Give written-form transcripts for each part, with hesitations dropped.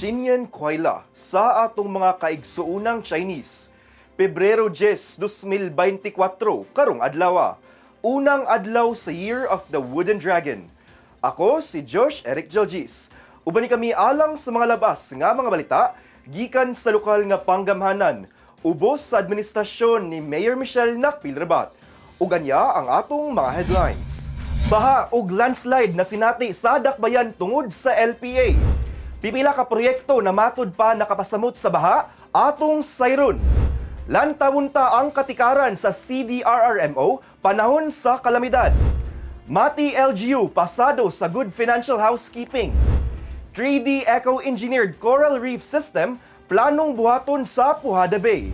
Xinyan Kuaila sa atong mga kaigsuunang Chinese. Pebrero 10, 2024, karong adlaw. Unang adlaw sa Year of the Wooden Dragon. Ako si Josh Eric Joljis. Uban ni kami alang sa mga labas nga mga balita gikan sa lokal nga panggamhanan. Ubos sa administrasyon ni Mayor Michelle Nakpilrabat. Ug anya ang atong mga headlines. Baha ug landslide na sinati sa Dakbayan tungod sa LPA. Pipila ka proyekto na matud pa nakapasamot sa baha atong sayron. Lantawunta ang katikaran sa CDRRMO panahon sa kalamidad. Mati LGU pasado sa Good Financial Housekeeping. 3D Eco-Engineered Coral Reef System planong buhaton sa Puhada Bay.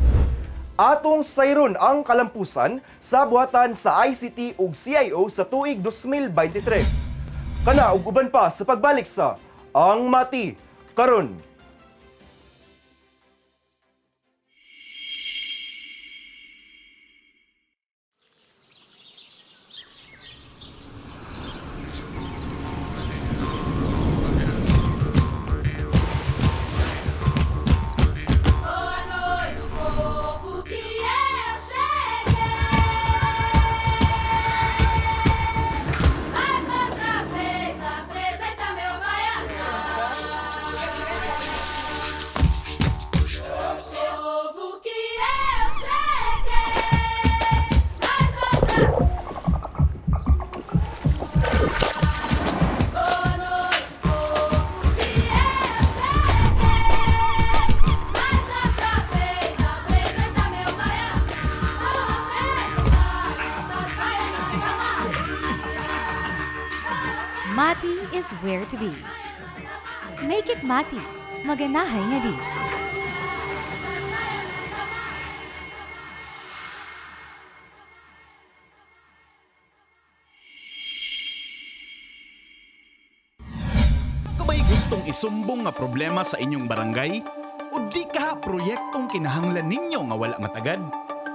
Atong sayron ang kalampusan sa buhatan sa ICT ug CIO sa tuig 2023. Kana ug uban pa sa pagbalik sa Ang Mati Karon. Boa noite, povo, que eu cheguei. Mais outra vez apresenta meu baianão. Povo, que eu cheguei. Mais outra. Boa noite, povo, que eu cheguei. Mais outra vez apresenta meu baianão. Essas baianas da Mati is where to be. Make it Mati. Maganahay nga di. Kabay gustong isumbong nga problema sa inyong barangay? O di ka proyektong kinahanglan ninyo nga wala nga tagad?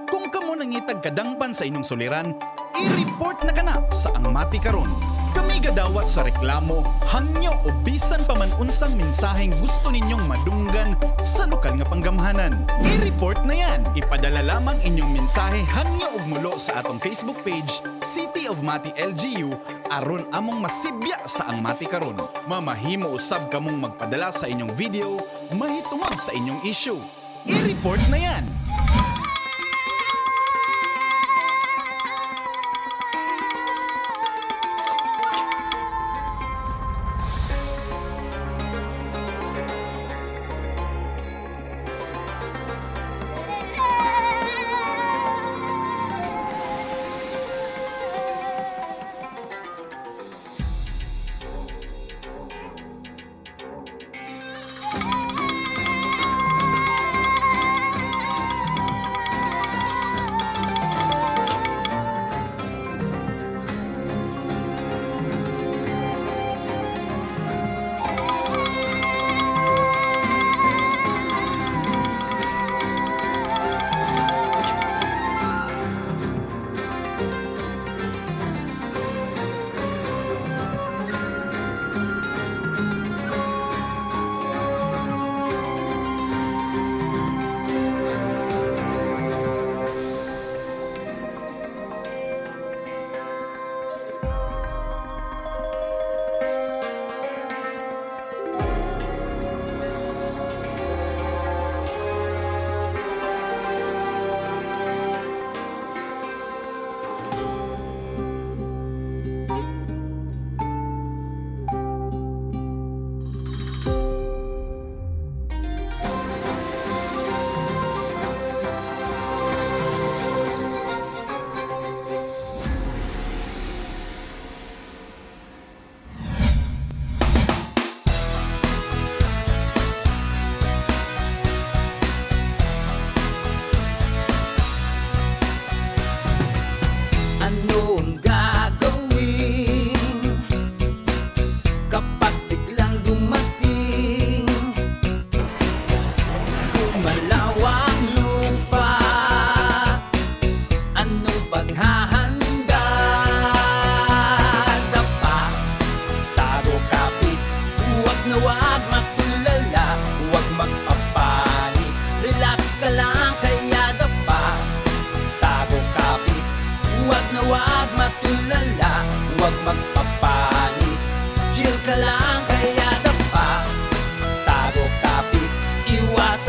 Kung kamo nangitag kadangpan sa inyong suliran, i-report na kana sa Ang Mati Karon. Kami gadawat sa reklamo, hangyo o bisan pa man unsang mensaheng gusto ninyong madunggan sa lokal nga panggamhanan. I-report na yan. Ipadala lamang inyong mensahe hangyo ug mulo sa atong Facebook page, City of Mati LGU, aron among masibya sa Ang Mati Karon. Mamahimo usab kamong magpadala sa inyong video, mahitungod sa inyong issue. I-report na yan.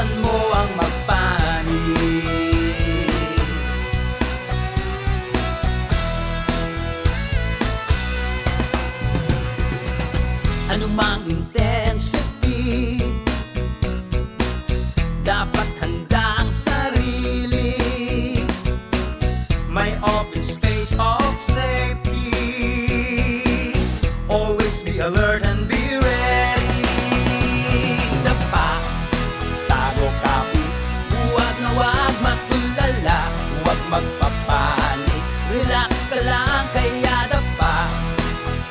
iwasan mo ang magpanik. Anumang intensity, dapat handa ang sarili. May open space of safety. Always be alert and be ready. Dapa, tago, kapit, huwag na huwag magtulala, huwag magpapanik. Relax ka lang, kaya dapa,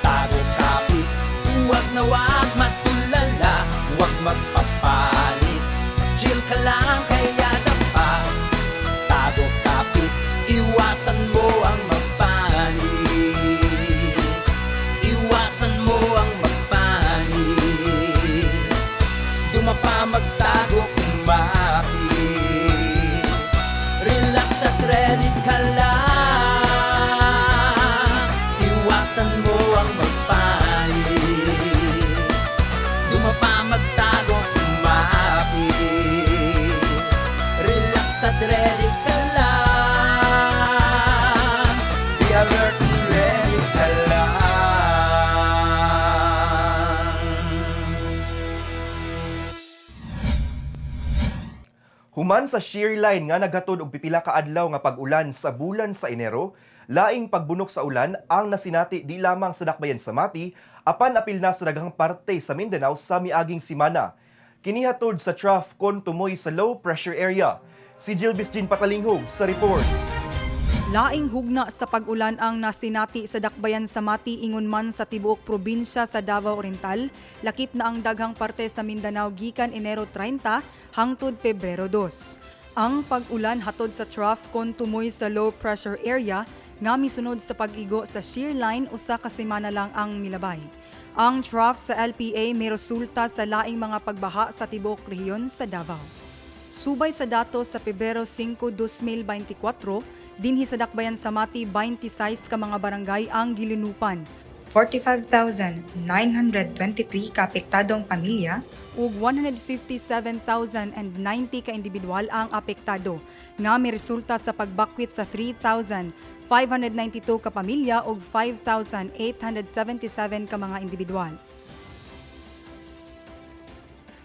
tago, kapit, huwag na huwag magtulala, huwag magpapanik. Chill ka lang, kaya dapa, tago, kapit, iwasan mo ang magpanik. Iwasan mo ang magpanik. Dumapa, magtago, kumapit. Relax at ready ka lang. Iwasan mo ang magpanik. Dumapa, magtago, kumapit. Relax at ready ka lang. Be alert and ready ka lang. Human sa shear line nga naghatod og pipila ka adlaw nga pag-ulan sa bulan sa Enero, laing pagbunok sa ulan ang nasinati di lamang sa dakbayan sa Mati, apan apil na sa daghang parte sa Mindanao sa miaging simana. Kinihatod sa trough kon tumoy sa low pressure area. Si Jilbis Jean Patalinghog sa report. Laing hugna sa pag-ulan ang nasinati sa dakbayan sa Mati ingon man sa tibuok probinsya sa Davao Oriental, lakip na ang daghang parte sa Mindanao gikan Enero 30 hangtod Pebrero 2. Ang pag-ulan hatod sa trough kon tumoy sa low pressure area nga misunod sa pag-igo sa shear line usa ka semana lang ang milabay. Ang trough sa LPA may resulta sa laing mga pagbaha sa tibuok rehiyon sa Davao. Subay sa datos sa Pebrero 5, 2024, dinhi sa dakbayan sa Mati 26 ka mga barangay ang gilinupan 45,923 kaapektadong pamilya ug 157,090 ka individual ang apektado nga may resulta sa pagbakwit sa 3,592 ka pamilya ug 5,877 ka mga individual.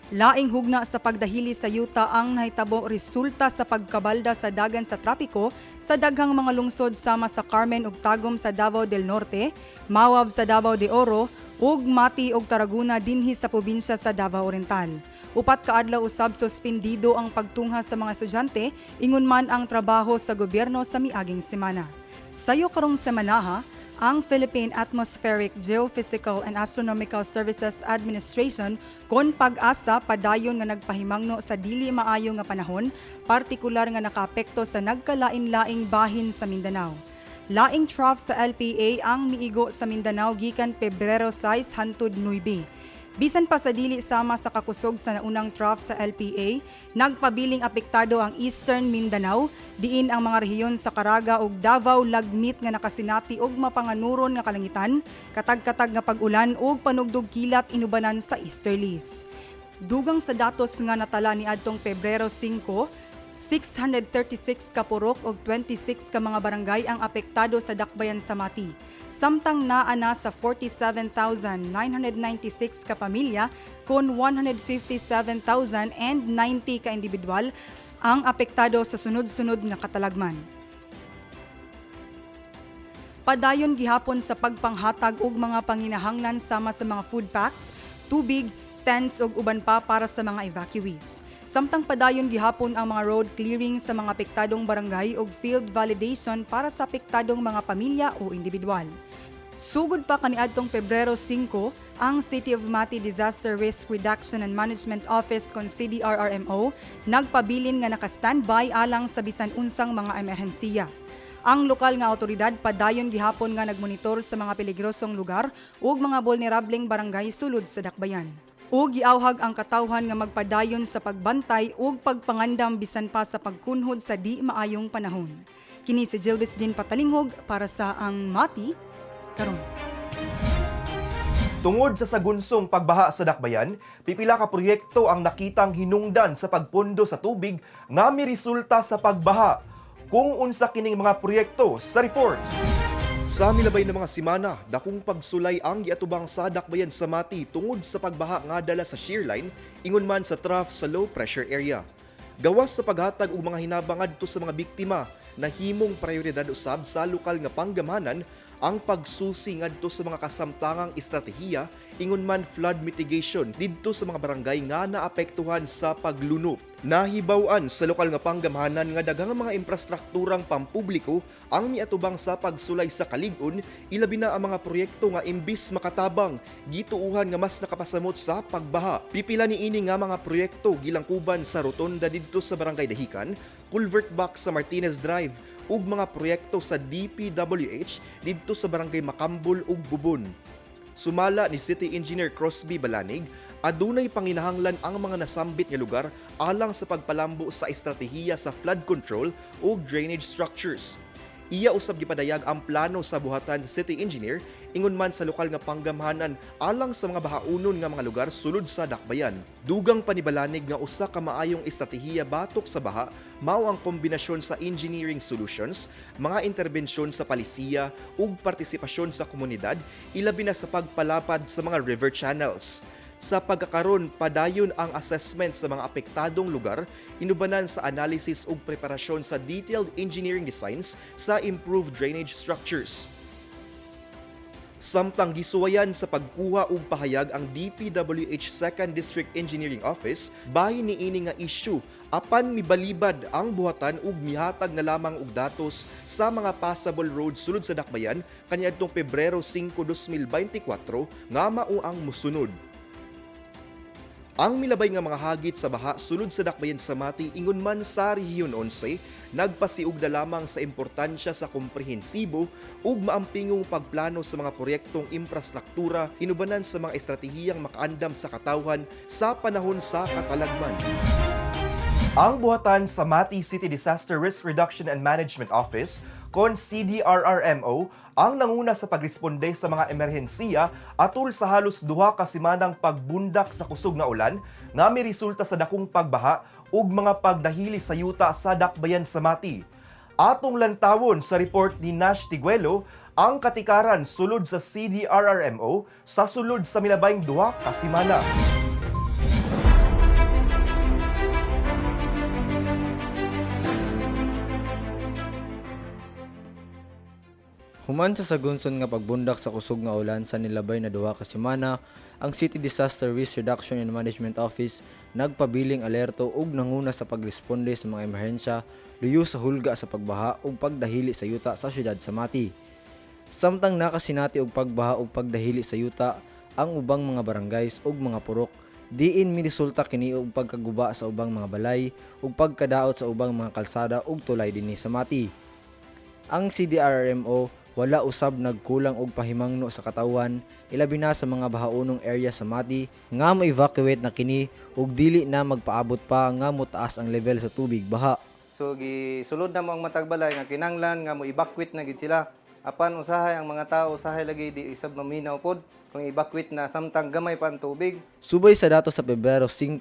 Laing hugna sa pagdahili sa yuta ang nahitabo resulta sa pagkabalda sa dagan sa trapiko sa daghang mga lungsod sama sa Carmen ug Tagum sa Davao del Norte, Mawab sa Davao de Oro, ug Mati ug Tarragona dinhi sa probinsya sa Davao Oriental. Upat ka adlaw usab suspendido ang pagtungha sa mga estudyante ingon man ang trabaho sa gobyerno sa miaging semana. Sayo karong semana ang Philippine Atmospheric, Geophysical and Astronomical Services Administration kon pag-asa padayon nga nagpahimangno sa dili maayo nga panahon, partikular nga nakaapekto sa nagkalain-laing bahin sa Mindanao. Laing trough sa LPA ang miigo sa Mindanao gikan Pebrero 6 hangtod 9. Bisan pa sa dili sama sa kakusog sa naunang trough sa LPA, nagpabiling apektado ang Eastern Mindanao, diin ang mga rehiyon sa Caraga ug Davao lagmit nga nakasinati og mapanganuron nga kalangitan, katag-katag nga pag-ulan ug panugdog kilat inubanan sa easterlies. Dugang sa datos nga natala ni adtong Pebrero 5, 636 ka purok ug 26 ka mga barangay ang apektado sa dakbayan sa Mati. Samtang naa na sa 47,996 ka pamilya kon 157,090 ka individual ang apektado sa sunod-sunod nga katalagman. Padayon gihapon sa pagpanghatag og mga panginahanglan sama sa mga food packs, tubig, tents ug uban pa para sa mga evacuees. Samtang padayon gihapon ang mga road clearing sa mga apektadong barangay ug field validation para sa apektadong mga pamilya o individual. Sugod pa kaniadtong Pebrero 5, ang City of Mati Disaster Risk Reduction and Management Office kon CDRRMO nagpabilin nga naka-standby alang sa bisan unsang mga emerhensiya. Ang lokal nga awtoridad padayon gihapon nga nagmonitor sa mga peligrosong lugar ug mga vulnerableng barangay sulod sa dakbayan. Ug giawhag ang katawhan nga magpadayon sa pagbantay ug pagpangandam bisan pa sa pagkunhod sa di maayong panahon. Kini si Jilbis Jean Patalinghog para sa Ang Mati karon. Tungod sa sagunsong pagbaha sa dakbayan, pipila ka proyekto ang nakitang hinungdan sa pagpondo sa tubig nga miresulta sa pagbaha. Kung unsa kining mga proyekto sa report. Sa milabay na mga simana, dakong pagsulay ang giatubang sa dakbayan sa Mati tungod sa pagbaha nga dala sa shear line ingon man sa trough sa low pressure area. Gawas sa paghatag og mga hinabang adto sa mga biktima, nahimong prioridad usab sa lokal nga panggamhanan ang pagsusi ngadto sa mga kasamtangang estratehiya ingon man flood mitigation didto sa mga barangay nga naapektuhan sa paglunop. Nahibaw-an sa lokal nga panggamhanan nga daghang mga infrastrukturang pampubliko ang miatubang sa pagsulay sa kalig-on, ilabi na ang mga proyekto nga imbis makatabang gituuhan nga mas nakapasamot sa pagbaha. Pipila niini nga mga proyekto gilangkuban sa rotonda didto sa barangay Dahican, culvert box sa Martinez Drive ug mga proyekto sa DPWH didto sa barangay Makambol ug Bubon. Sumala ni City Engineer Crosby Balanig, adunay panginahanglan ang mga nasambit nga lugar alang sa pagpalambo sa estratehiya sa flood control ug drainage structures. Iya usab gipadayag ang plano sa buhatan sa City Engineer ingon man sa lokal nga panggamhanan alang sa mga bahaunon nga mga lugar sulod sa dakbayan. Dugang panibalanig nga usa ka maayong estratehiya batok sa baha mao ang kombinasyon sa engineering solutions, mga interbensyon sa palisiya ug partisipasyon sa komunidad ilabi na sa pagpalapad sa mga river channels. Sa pagkakaron, padayon ang assessment sa mga apektadong lugar, inubanan sa analysis ug preparasyon sa detailed engineering designs sa improved drainage structures. Samtang gisuwayan sa pagkuha og pahayag ang DPWH 2nd District Engineering Office, bahin niini nga issue apan mibalibad ang buhatan ug mihatag na lamang og datos sa mga passable roads sulod sa dakbayan kaniadtong Pebrero 5, 2024 nga mao ang musunod. Ang milabay nga mga hagit sa baha sulod sa dakbayan sa Mati ingon man sa Rehiyon 11, nagpasiugda lamang sa importansya sa komprehensibo ug maampingong pagplano sa mga proyektong infrastruktura inubanan sa mga estratehiyang makaandam sa katawhan sa panahon sa katalagman. Ang buhatan sa Mati City Disaster Risk Reduction and Management Office kon CDRRMO ang nanguna sa pagresponde sa mga emerhensiya atol sa halos 2 ka semanang pagbundak sa kusog nga ulan nga may resulta sa dakong pagbaha ug mga pagdahili sa yuta sa dakbayan sa Mati. Atong lantawon sa report ni Nash Tiguelo ang katikaran sulod sa CDRRMO sa sulod sa milabayng 2 ka semana. Human sa sagunson nga pagbundak sa kusog nga ulan sa nilabay na 2 ka semana, ang City Disaster Risk Reduction and Management Office nagpabiling alerto ug nanguna sa pagresponde sa mga emerhensya luyo sa hulga sa pagbaha ug pagdahili sa yuta sa syudad sa Mati. Samtang nakasinati og pagbaha ug pagdahili sa yuta ang ubang mga barangays ug mga purok, diin miresulta kini og pagkaguba sa ubang mga balay ug pagkadaot sa ubang mga kalsada ug tulay dinhi sa Mati. Ang CDRRMO wala usab nagkulang og pahimangno sa katawan ilabi na sa mga bahaonong area sa Mati nga mo-evacuate na kini ug dili na magpaabot pa nga motaas ang level sa tubig baha. So gisulod na mo ang matag balay nga kinahanglan nga mo-evacuate na gid sila. Apan usahay ang mga tao usahay lagi di isab maminaw pod kung evacuate na samtang gamay pa ang tubig. Subay sa datos sa Pebrero 5,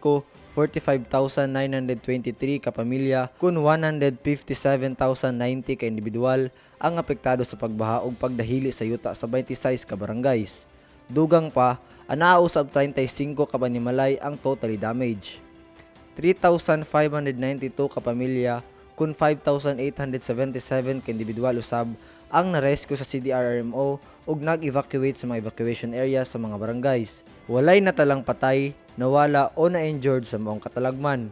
45,923 ka pamilya kun 157,090 ka individual ang apektado sa pagbaha ug pagdahili sa yuta sa 26 ka barangays. Dugang pa, anaa usab 35 ka panimalay ang totally damage. 3,592 ka pamilya kun 5,877 ka individual usab ang na-rescue sa CDRRMO ug nag-evacuate sa mga evacuation areas sa mga barangays. Walay natalang patay, nawala o na-injured sa maong katalagman.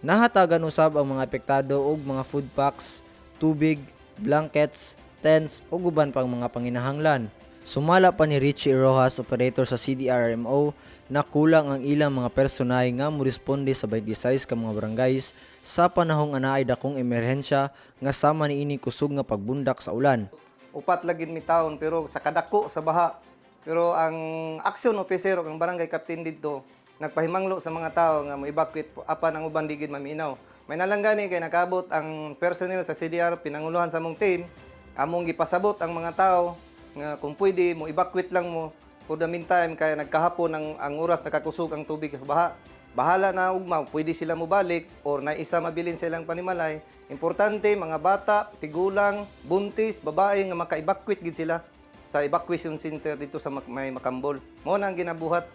Nahatagan usab ang mga apektado og mga food packs, tubig, blankets, tents o guban pang mga panginahanglan. Sumala pa ni Richie Rojas, operator sa CDRRMO, na kulang ang ilang mga personay nga moresponde sa 26 ka mga barangays sa panahong anaay dakong emerhensya nga sama niini kusog nga pagbundak sa ulan. Upat lagid mi taon pero sa kadako sa baha. Pero ang action officer ug ang barangay captain didto nagpahimanglo sa mga tao nga mo-evacuate apan ang uban digid maminaw. May nalanggani kay nakabot ang personnel sa CDR pinanguluhan sa among team, among gipasabot ang mga tao nga kung pwede mo evacuate lang mo For the meantime, kaya nagkahapon ang oras nakakusog ang tubig sa baha. Bahala na ugma, pwede sila mobalik or na isa mabilin silang panimalay. Importante, mga bata, tigulang, buntis, babae nga maka-evacuate gid sila sa evacuation center dito sa may Makambol. Mo na ang ginabuhat.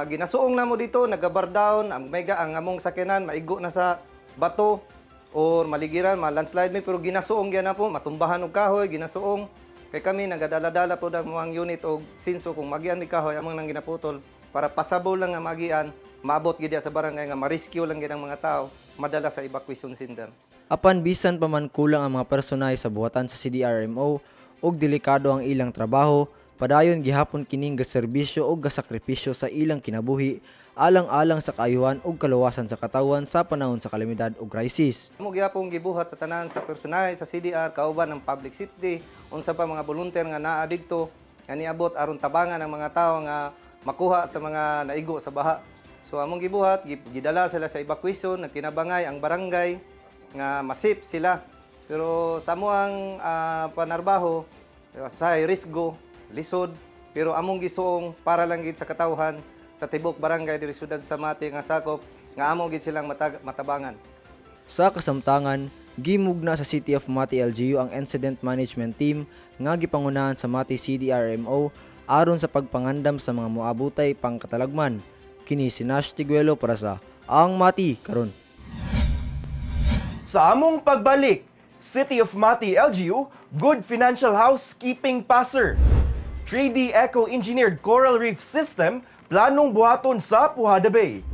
Ginasuong na mo dito, nagabar down, ang among sakyanan maigo na sa bato or maligiran, landslide may pero ginasuong yan na po, matumbahan og kahoy, ginasuong. Kay kami nagadala-dala po ng mga unit og sinso kung magian mi kahoy among nang ginaputol para pasabol lang nga magian, maabot gid sa barangay nga ma-rescue lang gid ang mga tao, madala sa evacuation center. Apan bisan pa man kulang ang mga personay sa buhatan sa CDRMO ug delikado ang ilang trabaho, padayon gihapon kining gaserbisyo ug gasakripisyo sa ilang kinabuhi alang-alang sa kaayuhan ug kaluwasan sa katawan sa panahon sa kalamidad ug crisis. Amo gyapon gibuhat sa tanan sa personay sa CDR kauban ng public safety, unsa pa mga volunteer nga naa didto nga niabot aron tabangan ang mga tawo nga makuha sa mga naigo sa baha. So among gibuhat, gidala sila sa evacuation, nagkinabangay ang barangay nga masip sila. Pero sa amuang panarbaho, sa risgo, lisod, pero among gisuong para lang gid sa katawhan sa tibok barangay diri siyudad sa Mati nga sakop nga among gid silang matabangan. Sa kasamtangan, gimugna sa City of Mati LGU ang Incident Management Team nga gipangunahan sa Mati CDRMO aron sa pagpangandam sa mga moabutay pangkatalagman. Kini si Nash Tiguelo para sa Ang Mati Karon. Sa among pagbalik, City of Mati LGU, Good Financial Housekeeping Passer. 3D Eco-Engineered Coral Reef System, planong buhaton sa Puhada Bay.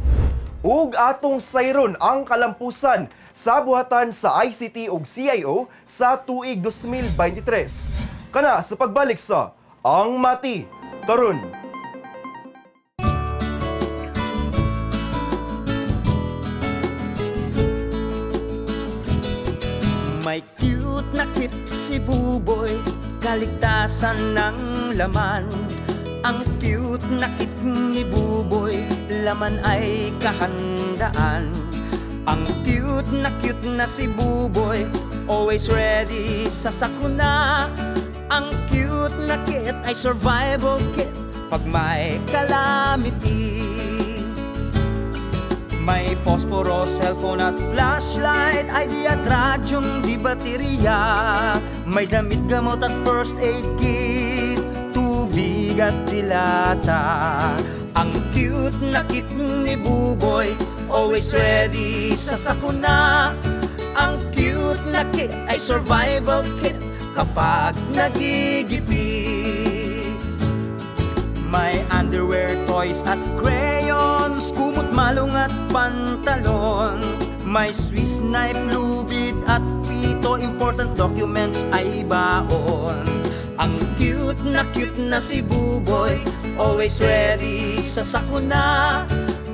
Ug atong sayron ang kalampusan sa buhatan sa ICT ug CIO sa tuig 2023. Kana sa pagbalik sa Ang Mati Karon. May cute na kit si Buboy, kaligtasan ng laman. Ang cute na kit ni Buboy, laman ay kahandaan. Ang cute na si Buboy, always ready sa sakuna. Ang cute na kit ay survival kit pag may calamity. May posporo, cellphone at flashlight, ID at radyong di baterya. May damit, gamot at first aid kit, tubig at dilata. Ang cute na kit ni Buboy, always ready sa sakuna. Ang cute na kit ay survival kit kapag nagigipi. May underwear, toys at crayons, kumot, malong at pantalon. May Swiss knife, lubid at pito, important documents ay baon. Ang cute na si Buboy, always ready sa sakuna.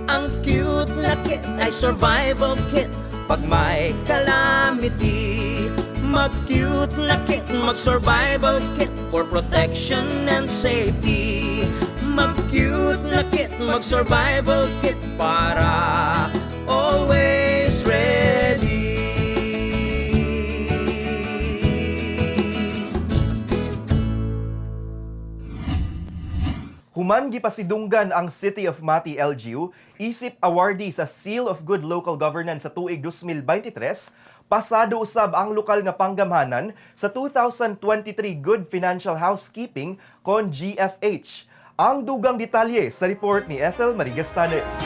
Ang cute na kit ay survival kit pag may calamity. Mag-cute na kit, mag-survival kit for protection and safety. Mag-cute na kit, mag-survival kit para always ready. Human gipasidunggan ang City of Mati LGU, isip awardee sa Seal of Good Local Governance sa tuig 2023, pasado usab ang lokal nga panggamhanan sa 2023 Good Financial Housekeeping kon GFH. Ang dugang detalye sa report ni Ethel Marigastanes.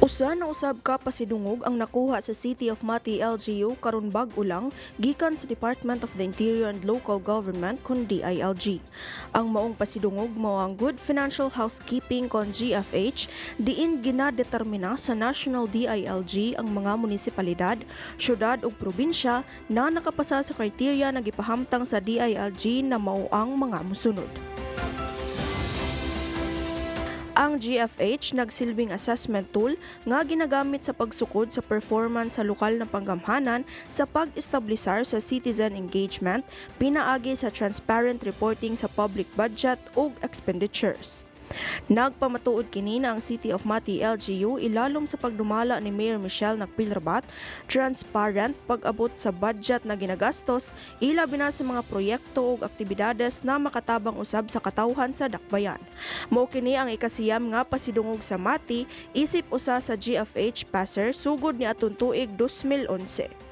Usa na usab ka pasidungog ang nakuha sa City of Mati LGU karon bag-o lang gikan sa Department of the Interior and Local Government kon DILG. Ang maong pasidungog mao ang Good Financial Housekeeping kon GFH diin ginadetermina sa National DILG ang mga munisipalidad, syudad ug probinsya na nakapasa sa kriteriya na gipahamtang sa DILG na mao ang mga mosunod. Ang GFH nagsilbing assessment tool nga ginagamit sa pagsukod sa performance sa lokal na panggamhanan sa pag-establisar sa citizen engagement, pinaagi sa transparent reporting sa public budget ug expenditures. Nagpamatuod kini na ang City of Mati LGU ilalom sa pagdumala ni Mayor Michelle Nagpilrabat, transparent pag-abot sa budget na ginagastos, ilabi na sa mga proyekto ug aktibidades na makatabang usab sa katawhan sa dakbayan. Mao kini ang ikasiyam nga pasidungog sa Mati isip usa sa GFH passer sugod ni atong tuig 2011.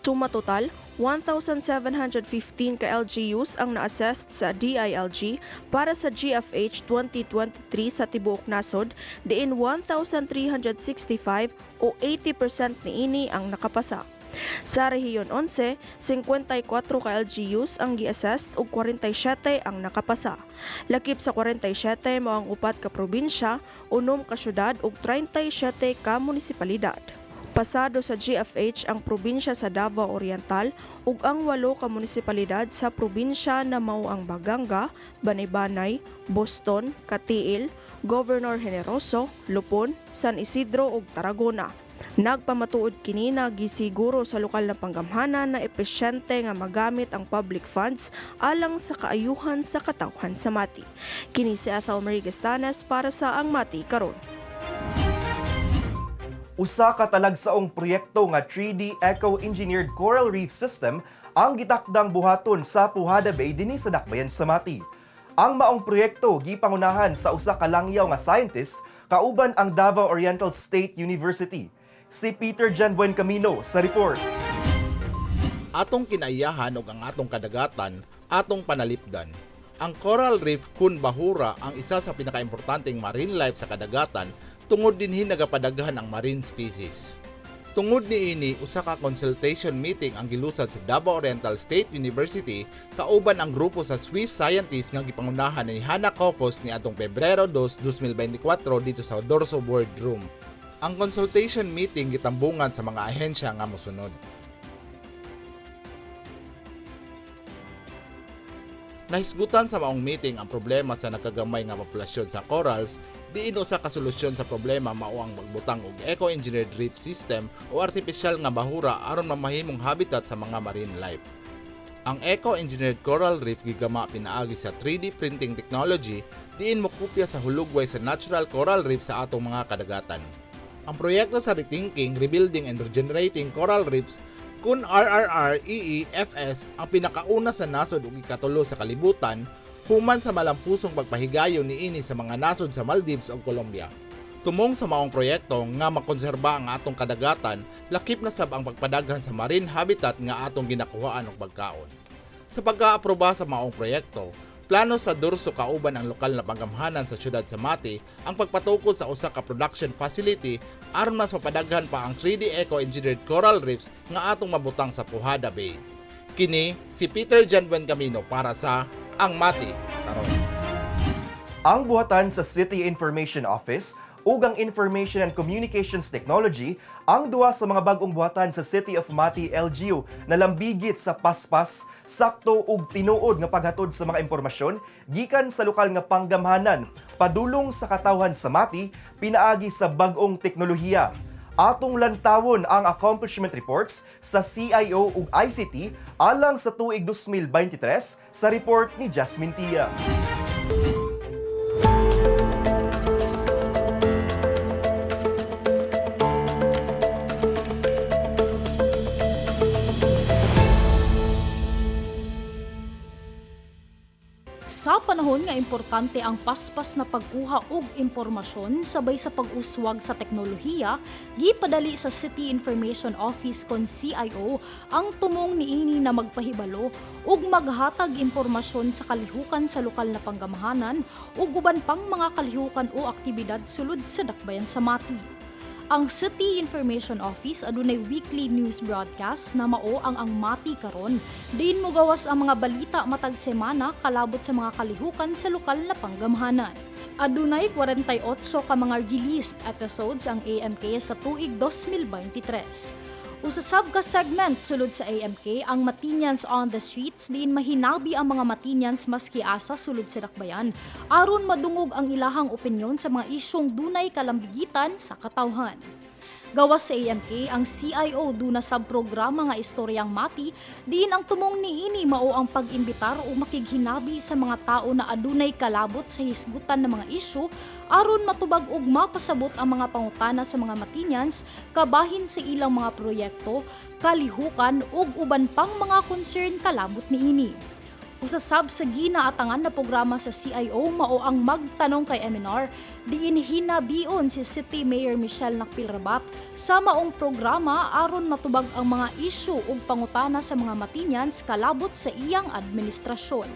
Suma total, 1,715 ka LGUs ang na-assessed sa DILG para sa GFH 2023 sa tibuok nasod, diin 1,365 o 80% niini ang nakapasa. Sa Rehiyon 11, 54 ka LGUs ang gi-assessed ug 47 ang nakapasa. Lakip sa 47 mao ang 4 ka probinsya, 6 ka syudad ug 37 ka munisipalidad. Pasado sa GFH ang probinsya sa Davao Oriental ug ang 8 ka munisipalidad sa probinsya na mao ang Baganga, Banay-Banay, Boston, Katiil, Governor Generoso, Lupon, San Isidro ug Tarragona. Nagpamatuod kini na gisiguro sa lokal na panggamhanan na epesyente nga magamit ang public funds alang sa kaayuhan sa katawhan sa Mati. Kini si Ethel Marie Gastanes para sa Ang Mati Karon. Usa ka talagsaong proyekto nga 3D Eco-Engineered Coral Reef System ang gitakdang buhaton sa Puhada Bay dinhi sa dakbayan sa Mati. Ang maong proyekto gipangunahan sa usa ka langyaw nga scientist kauban ang Davao Oriental State University. Si Peter Jan Buencamino sa report. Atong kinaiyahan og ang atong kadagatan, atong panalipdan. Ang coral reef kun bahura ang isa sa pinakaimportanteng marine life sa kadagatan tungod dinhi nagapadaghan ang marine species. Tungod niini, usa ka consultation meeting ang gilusad sa Davao Oriental State University kauban ang grupo sa Swiss scientists nga gipangunahan ni Hannah Kofos ni atong Pebrero 2, 2024 dito sa Dorso Boardroom. Ang consultation meeting gitambungan sa mga ahensya nga mosunod. Nahisgutan sa maong meeting ang problema sa nakagamay nga populasyon sa corals, diin usa ka solusyon sa problema mao ang magbutang og eco-engineered reef system o artificial nga bahura aron mamahimong habitat sa mga marine life. Ang eco-engineered coral reef gigama pinaagi sa 3D printing technology, diin mokopya sa hulugway sa natural coral reef sa atong mga kadagatan. Ang proyekto sa rethinking, rebuilding and regenerating coral reefs kun RRR-EEFS ang pinakauna sa nasod ug ikatulo sa kalibutan human sa malampusong pagpahigayon niini sa mga nasod sa Maldives ug Colombia. Tumong sa maong proyekto nga makonserba ang atong kadagatan, lakip na sab ang pagpadaghan sa marine habitat nga atong ginakuhaan og pagkaon. Sa pagkaaproba sa maong proyekto, plano sa Dorso kauban ang lokal na panggamhanan sa syudad sa Mati ang pagpatukod sa usa ka production facility aron mas mapadaghan pa ang 3D Eco-Engineered Coral Reefs nga atong mabutang sa Puhada Bay. Kini si Peter Jan Buencamino para sa Ang Mati Karon. Ang buhatan sa City Information Office ug ang Information and Communications Technology ang duha sa mga bag-ong buhatan sa City of Mati LGU na lambigit sa paspas, sakto ug tinuod nga paghatod sa mga impormasyon gikan sa lokal nga panggamhanan padulong sa katawhan sa Mati pinaagi sa bag-ong teknolohiya. Atong lantawon ang accomplishment reports sa CIO ug ICT alang sa tuig 2023 sa report ni Jasmine Tia. Sa panahon nga importante ang paspas na pagkuha og impormasyon sabay sa pag-uswag sa teknolohiya, gipadali sa City Information Office kon CIO ang tumong niini na magpahibalo ug maghatag impormasyon sa kalihukan sa lokal na panggamhanan ug uban pang mga kalihukan o aktibidad sulod sa dakbayan sa Mati. Ang City Information Office adunay weekly news broadcast na mao ang Mati Karon. Diin mo gawas ang mga balita matag semana kalabot sa mga kalihukan sa lokal na panggamhanan. Adunay 48 ka mga released episodes ang AMK sa tuig 2023. Usasab ka segment sulod sa AMK ang Matinyans on the Streets diin mahinabi ang mga Matinyans maski asa sulod sa dakbayan aron madungog ang ilahang opinyon sa mga isyong dunay kalambigitan sa katawhan. Gawas sa AMK, ang CIO duna sa programa nga istoryang Mati, diin ang tumong niini mao ang pag-imbitar o makighinabi sa mga tao na adunay kalabot sa hisgutan ng mga isyu aron matubag og mapasabot ang mga pangutana sa mga Matinyans kabahin sa ilang mga proyekto, kalihukan ug uban pang mga concern kalabot niini. Usasab sa ginaatangan na programa sa CIO mao ang magtanong kay MNR, diin hinabion si City Mayor Michelle Nakpilrabat sa maong programa aron matubag ang mga isyu ug pangutana sa mga Matinyans kalabot sa iyang administrasyon.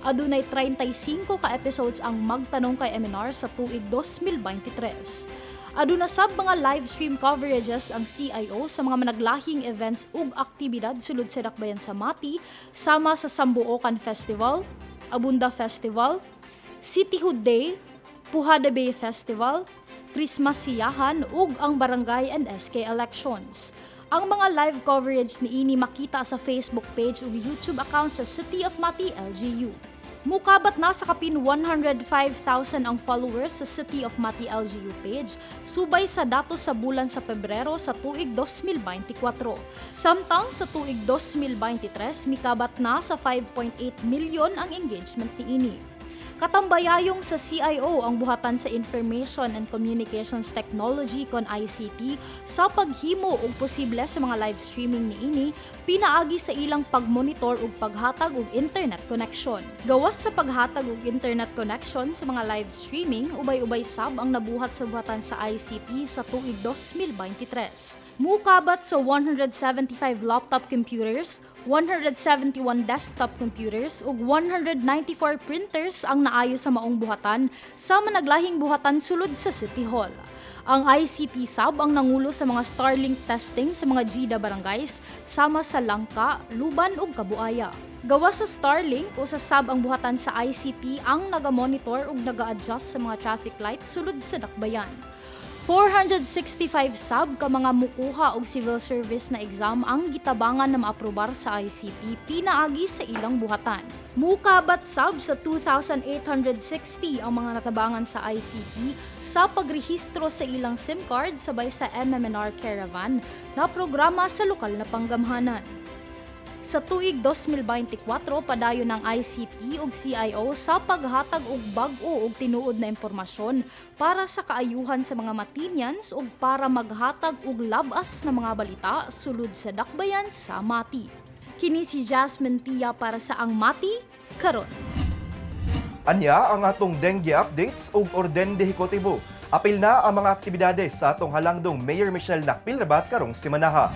Adunay 35 ka episodes ang magtanong kay MNR sa tuig 2023. Aduna sab mga live stream coverages ang CIO sa mga managlahing events ug aktibidad sulod sa dakbayan sa Mati, sama sa Sambuokan Festival, Abunda Festival, Cityhood Day, Puhada Bay Festival, Christmas Siyahan ug ang Barangay and SK elections. Ang mga live coverage niini makita sa Facebook page ug YouTube account sa City of Mati LGU. Mukabat na sa kapin 105,000 ang followers sa City of Mati LGU page, subay sa datos sa bulan sa Pebrero sa tuig 2024. Samtang sa tuig 2023, mikabat na sa 5.8 milyon ang engagement niini. Katambayayong sa CIO ang buhatan sa Information and Communications Technology kon ICT sa paghimo og posible sa mga live streaming niini pinaagi sa ilang pagmonitor ug paghatag og internet connection. Gawas sa paghatag og internet connection sa mga live streaming, ubay-ubay sab ang nabuhat sa buhatan sa ICT sa tuig 2023. Mukabat sa 175 laptop computers, 171 desktop computers ug 194 printers ang naayo sa maong buhatan sa managlahing buhatan sulod sa City Hall. Ang ICT sab ang nangulo sa mga Starlink testing sa mga GIDA barangays sama sa Langka, Luban ug Kabuaya. Gawas sa Starlink, usasab ang buhatan sa ICT ang naga-monitor ug naga-adjust sa mga traffic lights sulod sa dakbayan. 465 sab ka mga mukuha og civil service na exam ang gitabangan na maaprobar sa ICT pinaagi sa ilang buhatan. Mukabat sab sa 2,860 ang mga natabangan sa ICT sa pagrehistro sa ilang SIM card sabay sa MMNR Caravan na programa sa lokal na panggamhanan. Sa tuig 2024, padayon ng ICT ug CIO sa paghatag og bag-o ug tinuod na impormasyon para sa kaayuhan sa mga Matinyans ug para maghatag og labas na mga balita sulod sa dakbayan sa Mati. Kini si Jasmine Tia para sa Ang Mati karon. Anya ang atong dengue updates ug orden de ejecutibo. Apil na ang mga aktibidades sa atong halangdong Mayor Michelle Nakpilrabat karong simanaha.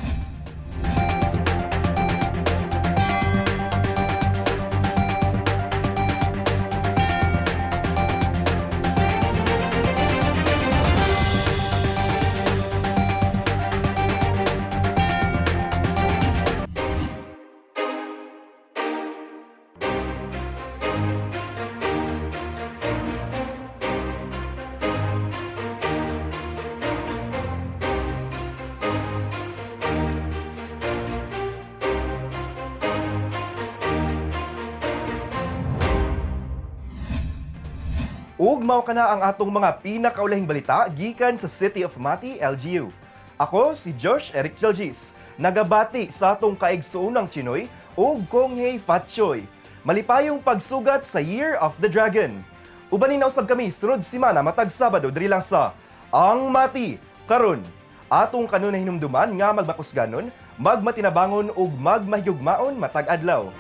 Ug mao kana ang atong mga pinakaulahing balita gikan sa City of Mati, LGU. Ako si Josh Eric Jalgis, nagabati sa atong kaigsuunang Chinoy ug Konghei Fatchoy. Malipayong pagsugat sa Year of the Dragon. Ubanin na usab kami sunod semana matag Sabado diri lang sa Ang Mati karon. Atong kanunay hinumduman nga magbakusganon, magmatinabangon ug magmahigugmaon matag adlaw.